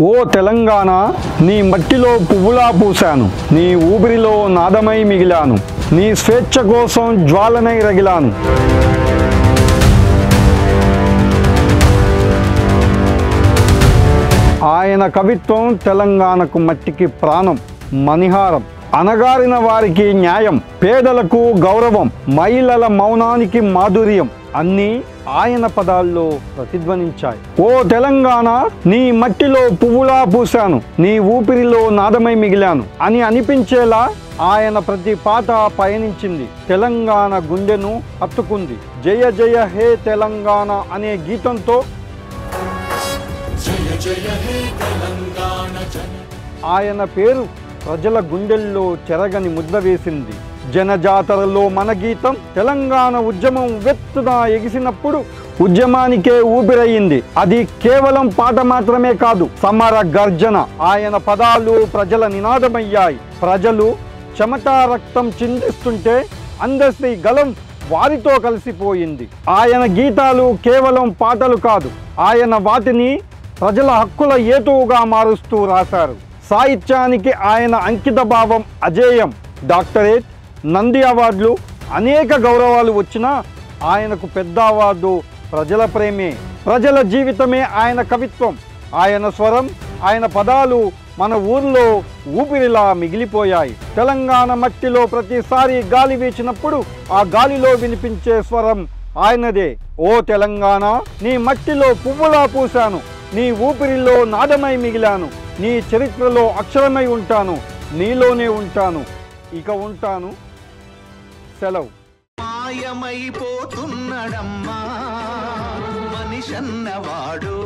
ఓ తెలంగాణ, నీ మట్టిలో పువ్వులా పూశాను, నీ ఊపిరిలో నాదమై మిగిలాను, నీ స్వేచ్ఛ కోసం జ్వాలనై రగిలాను. ఆయన కవిత్వం తెలంగాణకు మట్టికి ప్రాణం, మణిహారం. అణగారిన వారికి న్యాయం, పేదలకు గౌరవం, మహిళల మౌనానికి మాధుర్యం అన్నీ ఆయన పదాల్లో ప్రతిధ్వనించాయి. ఓ తెలంగాణ, నీ మట్టిలో పువ్వులా పూశాను, నీ ఊపిరిలో నాదమై మిగిలాను అని అనిపించేలా ఆయన ప్రతి పాట పయనించింది. తెలంగాణ గుండెను హత్తుకుంది. జయ జయ హే తెలంగాణ అనే గీతంతో ఆయన పేరు ప్రజల గుండెల్లో చెరగని ముద్ర వేసింది. జనజాతరలో మన గీతం తెలంగాణ ఉద్యమం వెత్తున ఎగిసినప్పుడు ఉద్యమానికే ఊపిరయ్యింది. అది కేవలం పాట మాత్రమే కాదు, సమర గర్జన. ఆయన పదాలు ప్రజల నినాదమయ్యాయి. ప్రజలు చెమట రక్తం చిందిస్తుంటే అందశ్రీ గలం వారితో కలిసిపోయింది. ఆయన గీతాలు కేవలం పాటలు కాదు, ఆయన వాటిని ప్రజల హక్కుల ఏతువుగా మారుస్తూ రాశారు. సాహిత్యానికి ఆయన అంకిత భావం అజేయం. డాక్టరేట్, నంది అవార్డులు, అనేక గౌరవాలు వచ్చినా ఆయనకు పెద్ద అవార్డు ప్రజల ప్రేమే. ప్రజల జీవితమే ఆయన కవిత్వం. ఆయన స్వరం, ఆయన పదాలు మన ఊర్లో ఊపిరిలా మిగిలిపోయాయి. తెలంగాణ మట్టిలో ప్రతిసారి గాలి వీచినప్పుడు ఆ గాలిలో వినిపించే స్వరం ఆయనదే. ఓ తెలంగాణ, నీ మట్టిలో పువ్వులా పూశాను, నీ ఊపిరిలో నాదమై మిగిలాను, నీ చరిత్రలో అక్షరమై ఉంటాను, నీలోనే ఉంటాను, ఇక ఉంటాను, సెలవు. మాయమైపోతున్నడమ్మా మనిషన్నవాడు.